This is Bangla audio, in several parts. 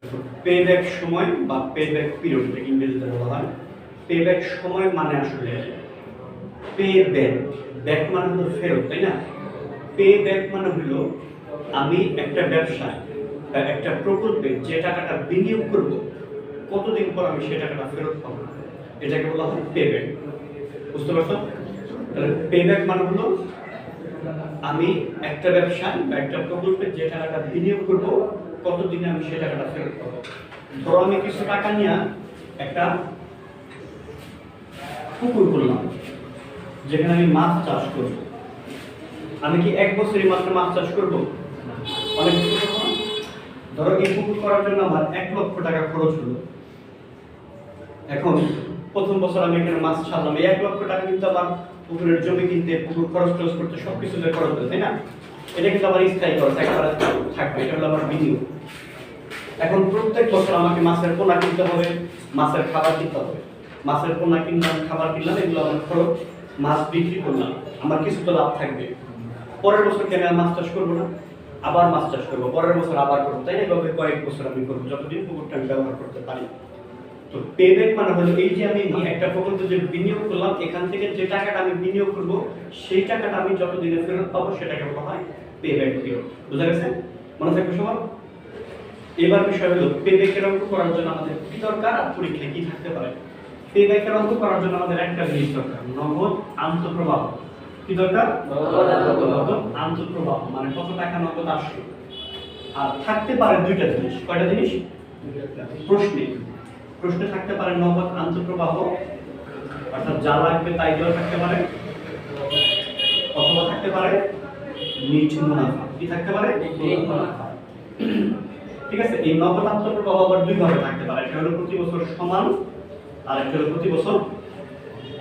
পেব্যাক সময় বা পেব্যাক পিরিয়ড থেকে ইংরেজিতে বলা হয়। পেব্যাক সময় মানে আসলে পেব্যাক, ব্যাক মানে হলো ফেরত, তাই না? পেব্যাক মানে হলো আমি একটা ব্যবসায় বা একটা প্রকল্পে যে টাকাটা বিনিয়োগ করব কতদিন পর আমি সেই টাকাটা ফেরত পাবো, এটাকে বলা হয় পেব্যাক। বুঝতে পারছো? তাহলে পেব্যাক মানে হলো আমি একটা ব্যবসায় বা একটা প্রকল্পে যে টাকাটা বিনিয়োগ করব কতদিনে আমি সেই টাকাটা ফেরত পাবো। ধরো আমি কিছু টাকা নিয়ে একটা পুকুর করলাম যেখানে আমি মাছ চাষ করব। আমি কি এক বছরই মাত্র মাছ চাষ করব? অনেক কিছু করবো না। ধরো এই পুকুর করার জন্য আমার 1,00,000 টাকা খরচ হলো। এখন প্রথম বছর আমি এখানে মাছ ছাড়লাম, এই 1,00,000 টাকা কিন্তু আমার পুকুরের জমি কিনতে, পুকুর খরচ করতে সবকিছুতে খরচ হবে, তাই না? এটা কিন্তু আমার স্থায়ী খরচ, একবার থাকবে, এটা হলো আমার বিনিয়োগ। এখন প্রত্যেক বছর আমাকে মাছের পোনা কিনতে হবে, মাছের খাবার কিনতে হবে। মাছের পোনা কিনলাম, খাবার কিনলাম, এগুলো আমার খরচ। মাছ বিক্রি করলাম, আমার কিছু তো লাভ থাকবে। পরের বছর কেন মাছ চাষ করবো না? আবার মাছ চাষ করবো, পরের বছর আবার করবো, তাই না? এভাবে কয়েক বছর আমি করবো, যতদিন পুকুরটা আমি ব্যবহার করতে পারি। তো পেব্যাক মানে হলো এই যে আমি একটা প্রকল্পে যে বিনিয়োগ করলাম, এখান থেকে যে টাকাটা আমি বিনিয়োগ করবো সেই টাকাটা আমি যতদিনে ফেরত পাবো সেটাকে বলা হয় পেব্যাক পিরিয়ড। বুঝা গেছে? মনে থাকবে সবার? এবার বিষয় হলো পেব্যাকের অঙ্ক করার জন্য আমাদের কি দরকার আর পরীক্ষায় কি থাকতে পারে। পেব্যাকের অঙ্ক করার জন্য আমাদের একটা জিনিস দরকার, নগদ আন্তঃপ্রবাহ। কি দরকার? নগদ আন্তঃপ্রবাহ, মানে কত টাকা নগদ আসলো। আর থাকতে পারে দুইটা জিনিস। কয়টা জিনিস? প্রশ্নে থাকতে পারে নগদ আন্তঃপ্রবাহ, অর্থাৎ যা লাগবে তাই দেওয়া থাকতে পারে, অথবা থাকতে পারে নিট মুনাফা। কি থাকতে পারে? মুনাফা। ঠিক আছে? এই নগদ আন্তঃপ্রবাহ আবার দুই ভাবে থাকতে পারে, একটা হলো প্রতি বছর সমান আর একটা হলো প্রতি বছর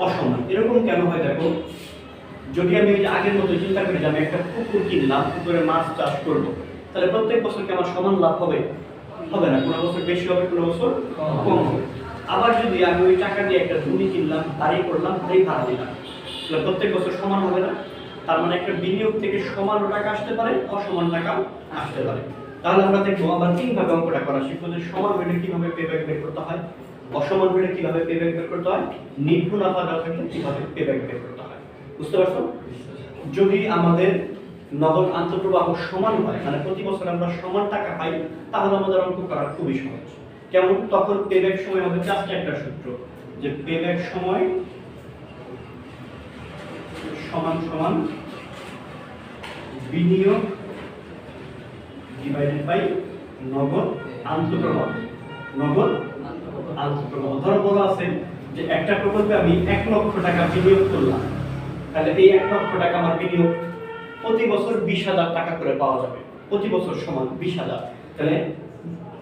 অসমান। এরকম কেন হয় দেখো, যদি আমি আগের মতো চিন্তা করি যে আমি একটা পুকুর কিনলাম, পুকুরে মাছ চাষ করব, তাহলে প্রত্যেক বছর কি আমার সমান লাভ হবে? হবে না, কোনো বছর বেশি হবে, কোনো বছর কম হবে। আবার যদি আমি ওই টাকা দিয়ে একটা জমি কিনলাম, বাড়ি করলাম, বাড়ি ভাড়া দিলাম, তাহলে প্রত্যেক বছর সমান হবে না। তার মানে একটা বিনিয়োগ থেকে সমান টাকা আসতে পারে, অসমান টাকা আসতে পারে। তাহলে আমরা দেখবো আবার তিনভাবে অঙ্কটা করা শিখবো, যে সমান হলে কিভাবে পেব্যাক বের করতে হয়, অসমান হলে কিভাবে পেব্যাক বের করতে হয়, নিট মুনাফা দেওয়া থাকলে কিভাবে পেব্যাক বের করতে হয়। বুঝতে পারছো? যদি আমাদের নগদ আন্তঃপ্রবাহ সমান হয়, মানে প্রতি বছর আমরা সমান টাকা পাই, তাহলে আমাদের অঙ্ক করা খুবই সহজ। কেমন? তখন পেব্যাক সময় আমাদের জাস্ট একটা সূত্র, যে পেব্যাক সময় সমান সমান বিনিয়োগ ডিভাইডেড বাই নগদ আন্তঃপ্রবাহ। নগদ আন্তঃপ্রবাহ। ধরো বলা আছে যে একটা প্রকল্পে আমি 1,00,000 টাকা বিনিয়োগ করলাম, তাহলে এই 1,00,000 টাকা আমার বিনিয়োগ প্রতি বছর 20,000 টাকা করে পাওয়া যাবে। প্রতি বছর সমান 20,000, তাহলে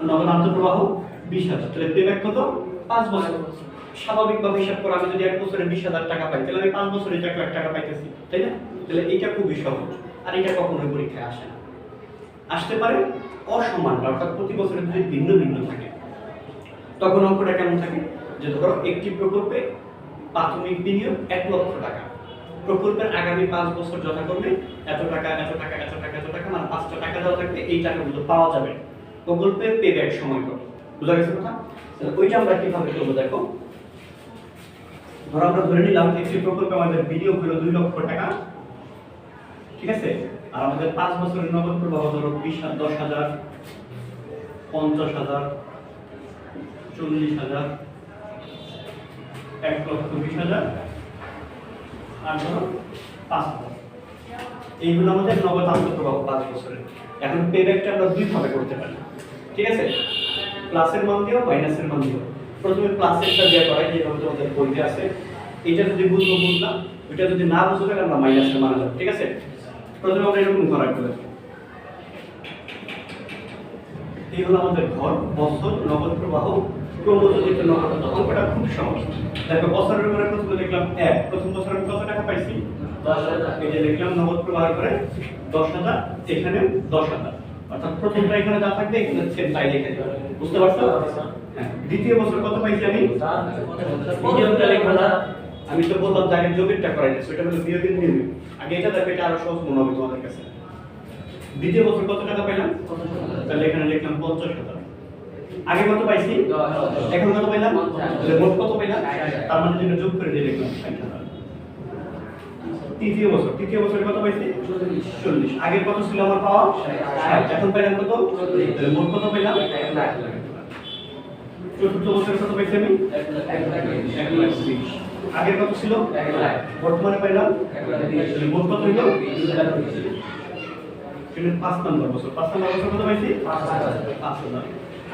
নগদ আন্তঃপ্রবাহ 20,000, তাহলে পেব্যাক কত? 5 বছর। স্বাভাবিকভাবে হিসাব করে আমি যদি 1 বছরে 20,000 টাকা পাই, তাহলে আমি 5 বছরে 1,00,000 টাকা পাইতেছি, তাই না? তাহলে এটা খুবই সহজ। আর এটা কখনোই পরীক্ষায় আসে না। আসতে পারে অসমান, অর্থাৎ প্রতি বছরে যদি ভিন্ন ভিন্ন থাকে, তখন অঙ্কটা কেমন থাকে, যে ধরো একটি প্রকল্পে প্রাথমিক বিনিয়োগ 1,00,000 টাকা, প্রকল্পের আগামী 5 বছর যথাক্রমে এত টাকা এত টাকা এত টাকা এত টাকা, মানে 5টা টাকা দেওয়া থাকবে, এই টাকাগুলো পাওয়া যাবে। প্রকল্পের পেব্যাক সময় কত? বুঝা গেছে কথা? তাহলে ওইটা আমরা কিভাবে করবো দেখো। ধরো আমরা ধরে নিলাম একটি প্রকল্পে আমাদের বিনিয়োগ হলো 2,00,000 টাকা, ঠিক আছে? আর আমাদের 5 বছরের নগদ প্রবাহ ধরো 10,000, 50,000, 40,000, 1,20,000 আর ধরো 5,000। এইগুলো আমাদের নগদ আন্তঃপ্রবাহ 5 বছরের। এখন পেব্যাকটা আমরা দুই ভাবে করতে পারি, ঠিক আছে? প্লাসের মান দিও, মাইনাসের মান দিও। প্রথমে প্লাসেরটা দিয়ে করাই, যেভাবে তোমাদের বইতে আছে। এটা যদি বুঝবো বুঝলাম, ওইটা যদি না বুঝো তাহলে আমরা মাইনাসের মান দেব, ঠিক আছে? প্রথমে আমরা এরকম করা করে, এই হলো আমাদের ঘর, বছর, নগদ প্রবাহ, ক্রমযোজিত নগদ। অঙ্কটা খুব সহজ। দেখো বছরের উপরে প্রথমে দেখলাম 1, প্রথম বছর আমি কত টাকা পাইছি? 10,000। এই যে লিখলাম নগদ প্রবাহ করে 10,000, এখানে 10,000, অর্থাৎ প্রথমটা এখানে যা থাকবে এখানে সেম তাই লিখে দিতে হবে। বুঝতে পারছো? হ্যাঁ। দ্বিতীয় বছর কত পাইছি আমি? বিনিয়োগটা লিখবা না, আমি তো বললাম যে আগে যোগেরটা করাইছি, সেটা হলো বিয়োগের নিয়ম। আগে এটা দেখো, এটা আরো সহজ মনে হবে তোমাদের কাছে। দ্বিতীয় বছর কত টাকা পেলাম? তাহলে এখানে লিখলাম 50,000। আগে কত পাইছি 10 এখন কত পাইলাম 50 তাহলে মোট কত পাইলাম 60,000 তার মানে যেটা যোগ করে দিয়ে লিখলাম 60,000 তৃতীয় বছর কত পাইছি 40 আগের কত ছিল আমার পাওয়া 60 এখন পাইলাম কত 40 তাহলে মোট কত পাইলাম 1 লাখ চতুর্থ বছরে কত পাইছি আমি 1,20,000 আগের কত ছিল 1 লাখ বর্তমানে পাইলাম 1,20,000 তাহলে মোট কত হইলো 5 নম্বর বছর কত পাইছি 5,000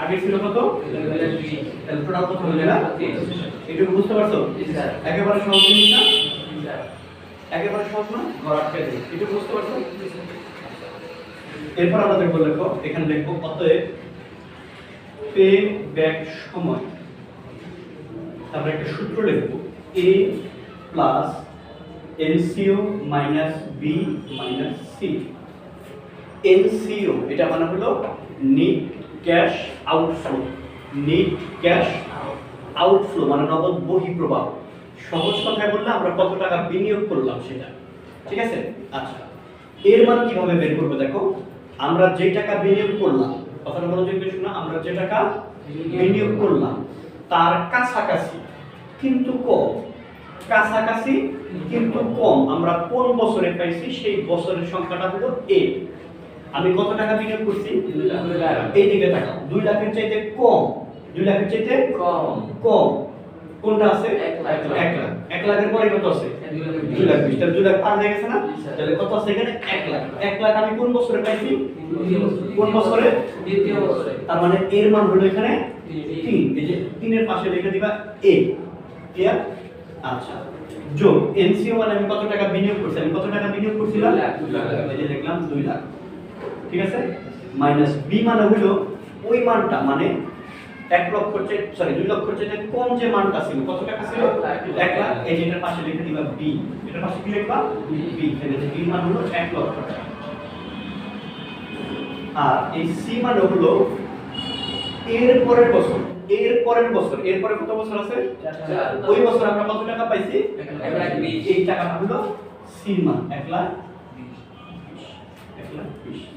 আগে ছিল কত তাহলে টোটাল কত হলো না এটুকু বুঝতে পারছো একেবারে সহজ জিনিস না একেবারে সহজ না এটুকু বুঝতে পারছো এরপর আমরা দেখবো লেখো এখানে লিখবো অতএব পে ব্যাক সময় তারপরে একটা সূত্র লিখবো a plus NCO minus b minus c NCO এটা মানে হলো net cash outflow net cash outflow মানে নগদ বহিঃপ্রবাহ সহজ কথায় বললে আমরা কত টাকা বিনিয়োগ করলাম সেটা ঠিক আছে আচ্ছা এর মান কিভাবে বের করব দেখো আমরা যে টাকা বিনিয়োগ করলাম কথাটা মনোযোগ দিয়ে শোনো আমরা যে টাকা বিনিয়োগ করলাম তার কাছাকাছি কিন্তু কম কাছাকাছি কিন্তু কম আমরা কোন বছরে পাইছি সেই বছরের সংখ্যাটা হলো a আমি কত টাকা বিনিয়োগ করছি 2 লাখ এই দিকে তাকাও 2 লাখের চাইতে কম 2 লাখের চাইতে কম কম কোনটা আছে 1 লাখ 1 লাখের পরে কত আছে 2 লাখ 20 2 লাখ পার হয়ে গেছে না তাহলে কত আছে এখানে 1 লাখ আমি কোন বছরে পাইছি কোন বছরে দ্বিতীয় বছরে তার মানে এর মান হলো এখানে 3 3 এই যে 3 এর পাশে লিখে দিবা a ক্লিয়ার আচ্ছা যোগ এনসিও মানে আমি কত টাকা বিনিয়োগ করছি আমি কত টাকা বিনিয়োগ করছিলাম 2 লাখ এই যে লিখলাম 2 লাখ ঠিক আছে মাইনাস বি মানে হলো ওই মানটা মানে 1 লক্ষ সরি 2 লক্ষ চেয়ে কম যে মানটা ছিল কত টাকা ছিল 1 লাখ এই যেটার পাশে লিখে দিবা বি এটার পাশে কি লিখবা বি তাহলে যে বি মান হলো 1 লক্ষ টাকা আর এই সি মানে হলো এর পরের বছর এর পরে কত বছর আছে ওই বছর আমরা কত টাকা পাইছি 1 লাখ 20 এই টাকাটা হলো সি মান 1 লাখ 20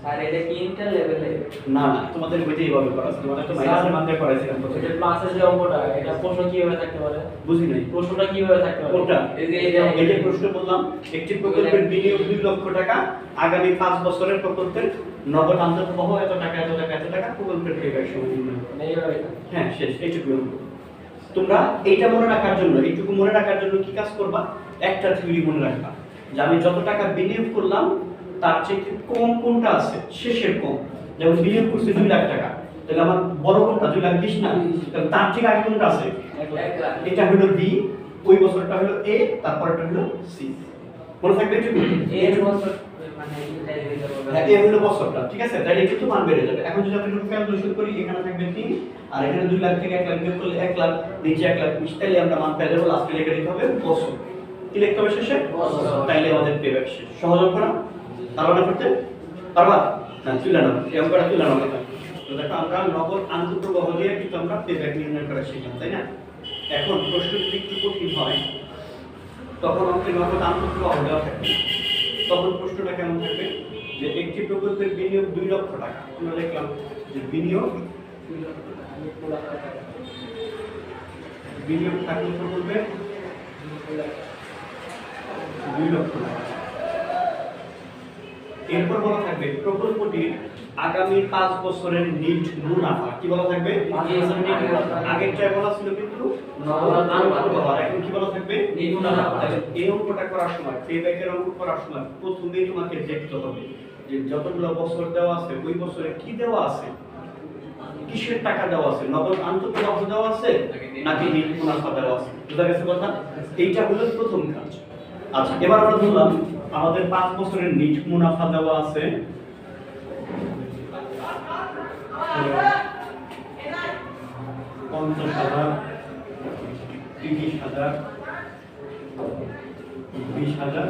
আর এটা কি ইন্টার লেভেলে না তোমাদের বইতে এইভাবে করা আছে তোমাদের তো মাইনাসের মান দিয়ে করাইছিলাম প্রথমে এটা ক্লাসের যে অঙ্কটা এটা প্রশ্ন কিভাবে থাকতে পারে বুঝি নাই প্রশ্নটা কিভাবে থাকতে পারে কোনটা এই যে এই যে প্রশ্ন বললাম একটি প্রকল্পের বিনিয়োগ 2 লক্ষ টাকা আগামী 5 বছরের প্রকল্পের নগদ আন্তঃপ্রবাহ এত টাকা প্রকল্পের পেব্যাক সময় নির্ণয় করো। এইভাবে হ্যাঁ শেষ এইটুকু তোমরা এইটা মনে রাখার জন্য এইটুকু মনে রাখার জন্য কি কাজ করবা একটা থিওরি মনে রাখবা যে আমি যত টাকা বিনিয়োগ করলাম তার চেয়ে কম কোনটা আছে শেষের কম যেমন বিনিয়োগ করছি 2 লাখ টাকা তাহলে আমার বড় কোনটা 2 লাখ 20 না তাহলে তার ঠিক আগে কোনটা আছে 1 লাখ এটা হলো বি ওই বছরটা হলো এ তারপরটা হলো সি মনে থাকবে এইটুকু এর বছর মানে ইন্টার দিতে বলবে হ্যাঁ এই হলো বছরটা ঠিক আছে তাহলে কিন্তু মান বেড়ে যাবে এখন যদি আমরা ক্যালকুলেশন করি এখানে থাকবে 3 আর এখানে 2 লাখ থেকে 1 লাখ বিয়োগ করলে 1 লাখ নিচে 1 লাখ 20 তাহলে আমরা মান পেয়ে যাবো লাস্টে লিখে দিতে হবে বছর কি লিখতে হবে শেষে বছর। তাইলে আমাদের পেব্যাক শেষ সহজ হবে না পারবা না করতে পারবা না তুলে নাও এই অঙ্কটা তুলে নাও এটা তো দেখো আমরা নগদ আন্তঃপ্রবাহ দিয়ে কিন্তু আমরা পেব্যাক নির্ণয় করা শিখলাম তাই না এখন প্রশ্ন যদি একটু কঠিন হয় তখন আমাকে নগদ আন্তঃপ্রবাহ দেওয়া থাকবে তখন প্রশ্নটা কেমন থাকবে যে একটি প্রকল্পের বিনিয়োগ 2 লক্ষ টাকা আমরা লিখলাম যে বিনিয়োগ থাকলে প্রকল্পের 2 লক্ষ টাকা এরপর বলা থাকবে প্রকল্পটির আগামী 5 বছরের নিট মুনাফা কি বলা থাকবে 5 বছরের নিট মুনাফা আগেরটা বলা ছিল কিন্তু নগদ আন্তঃপ্রবাহ এখন কি বলা থাকবে নিট মুনাফা। তাহলে এই অঙ্কটা করার সময় পেব্যাকের অঙ্ক করার সময় প্রথমেই তোমাকে দেখতে হবে যে যতগুলো বছর দেওয়া আছে ওই বছরে কি দেওয়া আছে কিসের টাকা দেওয়া আছে নগদ আন্তঃপ্রবাহ দেওয়া আছে নাকি নিট মুনাফা দেওয়া আছে বুঝা গেছে কথা এইটা হলো প্রথম কাজ আচ্ছা এবার আমরা ধরলাম আমাদের 5 বছরের নিট মুনাফা দেওয়া আছে 50,000 30,000 20,000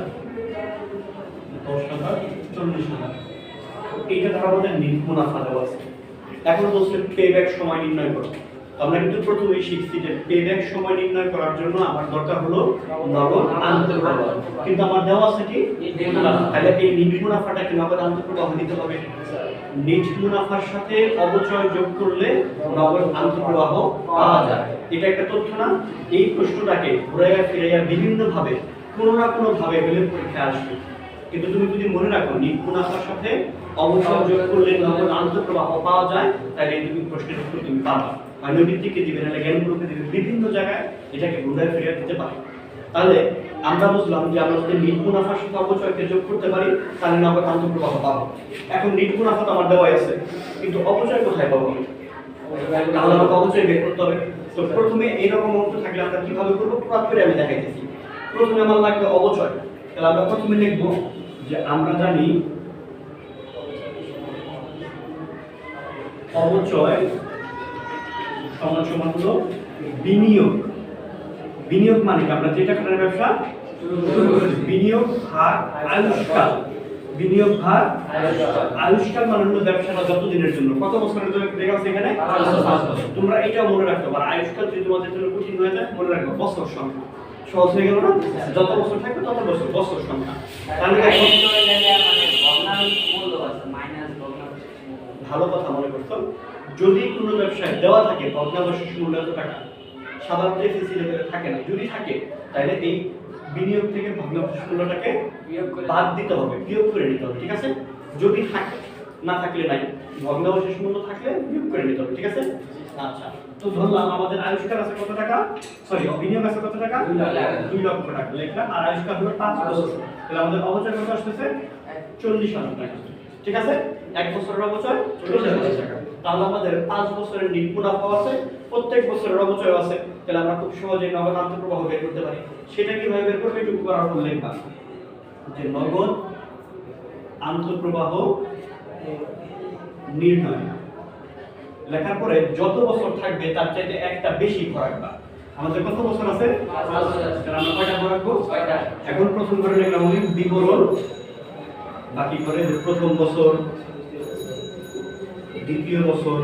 10,000 40,000 এইটা ধরো আমাদের নিট মুনাফা দেওয়া আছে এখন বলছে পেব্যাক সময় নির্ণয় করো আমরা কিন্তু প্রথমেই শিখছি যে পেব্যাক সময় নির্ণয় করার জন্য আমার দরকার হলো নগদ আন্তঃপ্রবাহ কিন্তু আমার দেওয়া আছে কি নিট মুনাফা তাহলে এই নিট মুনাফাটা কি নগদ আন্তঃপ্রবাহ দিতে হবে নিট মুনাফার সাথে অবচয় যোগ করলে নগদ আন্তঃপ্রবাহ পাওয়া যায়। এটা একটা তথ্য না? এই প্রশ্নটাকে ঘুরাইয়া ফিরাইয়া বিভিন্ন ভাবে কোনো না কোনো ভাবে হলে পরীক্ষায় আসবে। কিন্তু তুমি যদি মনে রাখো নিট মুনাফার সাথে অবচয় যোগ করলে নগদ আন্তঃপ্রবাহ পাওয়া যায়, তাহলে তুমি প্রশ্নের উত্তর তুমি পাবা। নৈতিককে দিবে, নাহলে জ্ঞানগুলোকে দিবে, বিভিন্ন জায়গায় এটাকে ঘুরাইয়া ফিরিয়ে দিতে পারে। তাহলে আমরা বুঝলাম যে আমরা যদি নিট মুনাফার সাথে অবচয়কে যোগ করতে পারি তাহলে নগদ আন্তঃপ্রবাহ পাবো। এখন নিট মুনাফা তো আমার দেওয়া আছে, কিন্তু অবচয় কোথায় পাবো? তাহলে আমাকে অবচয় বের করতে হবে। তো প্রথমে এইরকম অঙ্ক থাকলে আমরা কিভাবে করবো পুরোপুরি আমি দেখাইতেছি। প্রথমে আমার লাগবে অবচয়। তাহলে আমরা প্রথমে লিখবো যে আমরা জানি অবচয় সমান সমান হলো বিনিয়োগ। বিনিয়োগ মানে কি? আমরা যে টাকার ব্যবসা বিনিয়োগ ভাগ আয়ুষ্কাল। বিনিয়োগ ভাগ আয়ুষ্কাল মানে হলো ব্যবসাটা যত দিনের জন্য, কত বছরের জন্য লেখা আছে এখানে? 5 বছর। তোমরা এটাও মনে রাখতে পারো, আয়ুষ্কাল যদি তোমাদের জন্য কঠিন হয়ে যায় মনে রাখবে বছর সংখ্যা। সহজ হয়ে গেল না? যত বছর থাকবে তত বছর, বছর সংখ্যা। তাহলে দেখো মানে ভগ্নাংশ মূল্য আছে মাইনাস ভগ্নাংশ মূল্য। ভালো কথা মনে করছো। যদি কোনো ব্যবসায় দেওয়া থাকে ভগ্নাবশেষ মূল্য এত টাকা, সাধারণত এসএসসি লেভেলে থাকে না। যদি থাকে তাহলে এই বিনিয়োগ থেকে ভগ্নাবশেষ মূল্যটাকে বিয়োগ করে বাদ দিতে হবে, বিয়োগ করে নিতে হবে, ঠিক আছে? যদি থাকে, না থাকলে নাই, ভগ্নাবশেষ মূল্য থাকলে বিয়োগ করে নিতে হবে, ঠিক আছে? আচ্ছা, তো ধরলাম আমাদের আয়ুষ্কাল আছে কত টাকা, সরি বিনিয়োগ আছে কত টাকা? 2 লক্ষ টাকা লিখলাম, আর আয়ুষ্কাল হলো 5 বছর। তাহলে আমাদের অবচয় কত আসতেছে? 40,000 টাকা, ঠিক আছে? 1 বছরের অবচয় 40,000 টাকা। তাহলে আমাদের 5 বছরের নিট মুনাফা আছে, প্রত্যেক বছরের অবচয় আছে। তাহলে আমরা খুব সহজেই নগদ আন্তঃপ্রবাহ বের করতে পারি। সেটা কিভাবে বের করবে? একটু করার পর লিখবা যে নগদ আন্তঃপ্রবাহ নির্ণয়। লেখার পরে যত বছর থাকবে তার চাইতে একটা বেশি রাখবা। আমাদের কত বছর আছে? 5 বছর আছে। তাহলে আমরা কয়টা রাখবো? 6টা। এখন প্রথম করে লিখলাম আমি বিবরণ, বাকি করে যে প্রথম বছর, দ্বিতীয় বছর,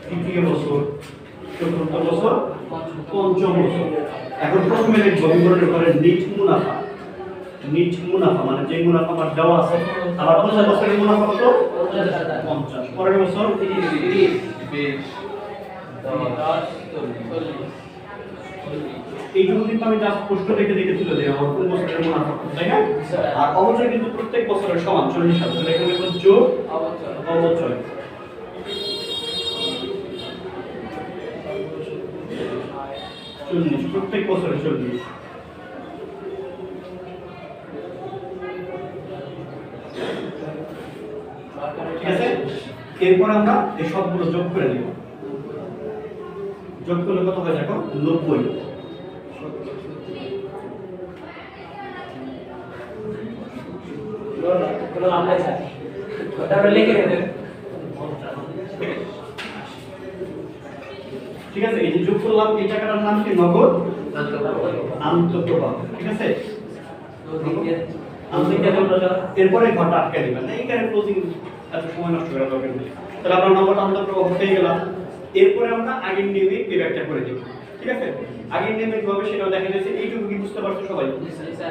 তৃতীয় বছর, চতুর্থ বছর, পঞ্চম বছর। এখন প্রথমে লিখবো বিবরণের পরে নিট মুনাফা। নিট মুনাফা মানে যে মুনাফা আমার দেওয়া আছে। আবার 50 বছরের মুনাফা কত? 50। পরের বছর 30 20 10 40 এইটুকু কিন্তু আমি জাস্ট প্রশ্ন দেখে দেখে তুলে দিই আমার কোন বছরের মুনাফা, তাই না? আর অবচয় কিন্তু প্রত্যেক বছরের সমান 40,000। তাহলে এখানে লিখব যোগ অবচয় অবচয়। 40 প্রত্যেক বছরে 40। ঠিক আছে? এরপর আমরা এই সবগুলো যোগ করে দেব। যোগ করলে কত হয় দেখো? 90। কোনো আমরা চাই ওটা আমরা লিখে দেব। ঠিক আছে? এই যে যোগ করলাম, এই টাকাটার নাম কি? নগদ আন্তঃপ্রবাহ। ঠিক আছে? এরপরে ঘরটা আটকে দিবেন না, এইখানে ক্লোজিং এত সময় নষ্ট করা দরকার নেই। তাহলে আমরা নগদ আন্তঃপ্রবাহ পেয়ে গেলাম। এরপরে আমরা আগের নিয়মে পেব্যাকটা করে দেব। ঠিক আছে? আগের নিয়মে কিভাবে সেটাও দেখা যাচ্ছে। এইটুকু কি বুঝতে পারছো সবাই?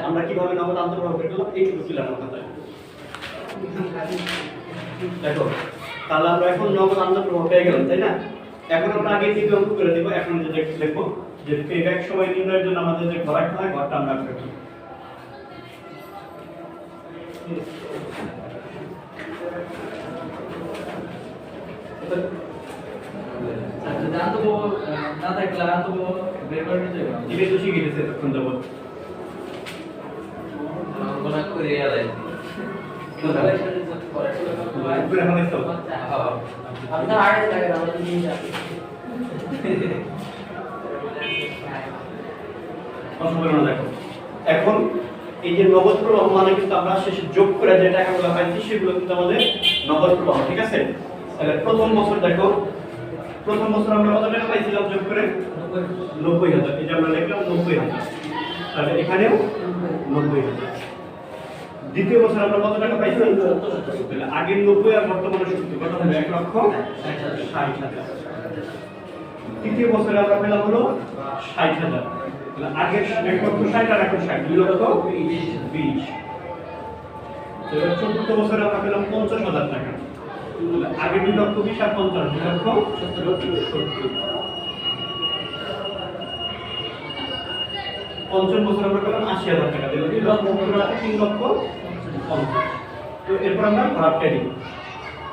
আমরা কিভাবে নগদ আন্তঃপ্রবাহ বের করলাম এইটুকু ছিল আমার কথায়। দেখো, তাহলে আমরা এখন নগদ আন্তঃপ্রবাহ পেয়ে গেলাম, তাই না? এখন আমরা আগের নিয়মে অঙ্ক করে দেব। এখন যে দেখবো যে পেব্যাক সময় নির্ণয়ের জন্য আমাদের যে ঘর রাখতে হয়, ঘরটা আমরা রাখবো। না থাকলে তো বের করে নিতে হবে। জিবে তো শিখে গেছে তখন যাবো। গণনা করে আলাই উপরে এখন এসো। আপনার আগে থাকে আমরা নিয়ে যাব। অসম্পূর্ণ দেখো। এখন এই যে নগদ প্রবাহ মানে কিন্তু আমরা শেষে যোগ করে যে টাকাগুলো পাইছি সেগুলো কিন্তু আমাদের নগদ প্রবাহ। ঠিক আছে? তাহলে প্রথম বছর দেখো, প্রথম বছর আমরা কত টাকা পাইছিলাম যোগ করে? 90,000। এই যে আমরা লিখলাম 90,000। তাহলে এখানেও 90,000। দ্বিতীয় বছর আমরা কত টাকা পাইছি? তাহলে আগের 90 আর বর্তমানে 70 কত হবে? 1,60,000। তৃতীয় বছরে আমরা পেলাম হলো 60,000। তাহলে আগের 1,60,000 আর এখন 60, 2,20,000। তাহলে চতুর্থ বছরে আমরা পেলাম 50,000 টাকা। আগে 2 লক্ষ 20 আর 50 2 লক্ষ 70 পঞ্চম বছর আমরা পেলাম 80,000 টাকা দিলাম 2 লক্ষ 3 লক্ষ 50। তো এরপর আমরা ভাগটা দিব,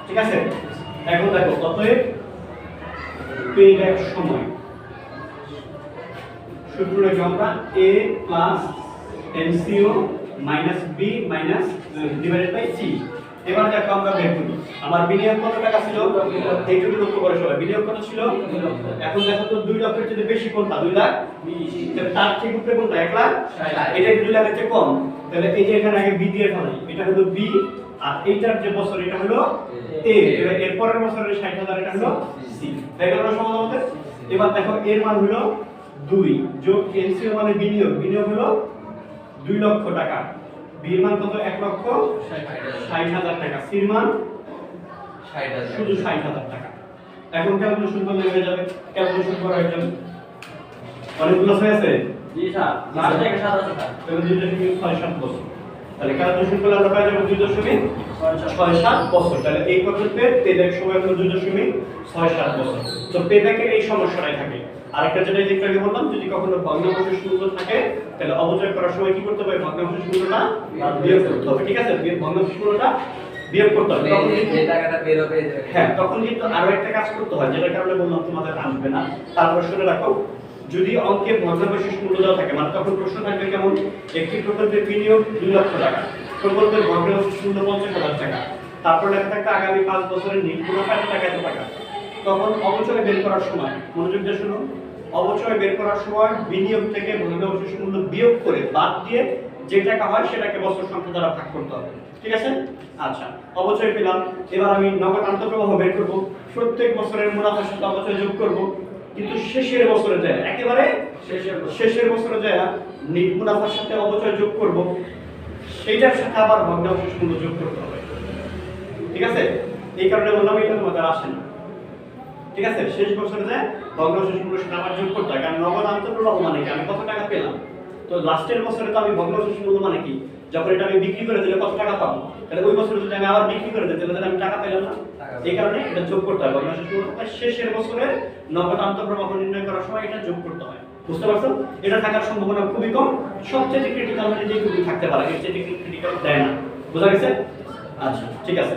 ঠিক আছে? এখন দেখো অতএব পেব্যাক সময় সূত্র লিখি আমরা a plus MCO minus b minus divided by c। এবার দেখো আমরা বের করি আমার বিনিয়োগ কত টাকা ছিল, এইটুকু লক্ষ্য করে সবাই বিনিয়োগ কত ছিল। এখন দেখো তো 2 লক্ষের চেয়ে বেশি কোনটা, 2 লাখ 20। তার ঠিক উপরে কোনটা 1 লাখ 60। এটা 2 লাখের চেয়ে কম, তাহলে এই যে এখানে আগে b দিয়ে ফেলাই, এটা হলো b আর এইটার যে বছর এটা হলো a, এর পরের বছরের 60,000 এটা হলো c। তাই গেল সমাধান আমাদের। এবার দেখো এর মান হলো 2 যোগ এনসিও মানে বিনিয়োগ, বিনিয়োগ হলো 2 লক্ষ টাকা, b এর মান কত 1 লক্ষ 60,000 টাকা, c এর মান 60,000 শুধু 60,000 টাকা। এখন ক্যালকুলেশন করলে হয়ে যাবে, ক্যালকুলেশন করা হয়ে যাবে অনেকগুলো হয়েছে। জি স্যার, লাস্ট থেকে 7 আছে স্যার। তাহলে 2.67 বছর, তাহলে ক্যালকুলেশন করলে আমরা পাই যাবো 2.67 বছর। তাহলে এই পদ্ধতিতে পেব্যাক সময় হলো 2.67 বছর। তো পেব্যাকের এই সমস্যাটাই থাকে। আরেকটা যেটা একটু আগে বললাম, যদি কখনো ভগ্নাংশের মূল্য থাকে তাহলে অবচয় করার সময় কি করতে হবে, ভগ্নাংশের মূল্যটা বিয়োগ করতে হবে, ঠিক আছে? ভগ্নাংশের মূল্যটা বিয়োগ করতে হবে, তখন যে টাকাটা বের হবে। হ্যাঁ, তখন কিন্তু আরো একটা কাজ করতে হয়, যেটা কারণে বললাম তোমাদের আসবে না। তারপর শুনে রাখো, যদি অঙ্কে ভগ্নাংশের মূল্য দেওয়া থাকে মানে তখন প্রশ্ন থাকবে কেমন, একটি প্রকল্পের বিনিয়োগ 2 লক্ষ টাকা, প্রকল্পের ভগ্নাংশের মূল্য 50,000 টাকা, তারপর লেখা থাকবে আগামী 5 বছরের নিট মুনাফা এত টাকা। তখন অবচয় বের করার সময় মনোযোগ দিয়ে শুনুন, অবচয় বের করার সময় বিনিয়োগ থেকে ভগ্নাংশের মূল্য বিয়োগ করে বাদ দিয়ে যে টাকা হয় সেটাকে বছর সংখ্যা দ্বারা ভাগ করতে হবে, ঠিক আছে? আচ্ছা, অবচয় পেলাম। এবার আমি নগদ আন্তঃপ্রবাহ বের করব, প্রত্যেক বছরের মুনাফার সাথে অবচয় যোগ করব, কিন্তু শেষের বছরে যায় একেবারে শেষের বছরে যায় নিট মুনাফার সাথে অবচয় যোগ করব, সেইটার সাথে আবার ভগ্নাংশের মূল্য যোগ করতে হবে, ঠিক আছে? এই কারণে বললাম এটা তোমাদের আসে না, ঠিক আছে? শেষ বছরে যায় ভগ্নাংশের মূল্য সাথে আবার যোগ করতে হয়, কারণ নগদ আন্তঃপ্রবাহ মানে কি, আমি কত টাকা পেলাম। তো লাস্টের বছরে তো আমি ভগ্নাংশের মূল্য মানে কি, যখন এটা আমি বিক্রি করে দিলে কত টাকা পাবো, তাহলে ওই বছরে যদি আমি আবার বিক্রি করে দিই তাহলে আমি টাকা পেলাম না। এই কারণে এটা যোগ করতে হয়, ভগ্নাংশের মূল্য শেষের বছরে নগদ আন্তঃপ্রবাহ নির্ণয় করার সময় এটা যোগ করতে হয়, বুঝতে পারছো? এটা থাকার সম্ভাবনা খুবই কম, সবচেয়ে ক্রিটিক্যাল মানে যেগুলো থাকতে পারে, এর চেয়ে ক্রিটিক্যাল দেয় না, বোঝা গেছে? আচ্ছা, ঠিক আছে।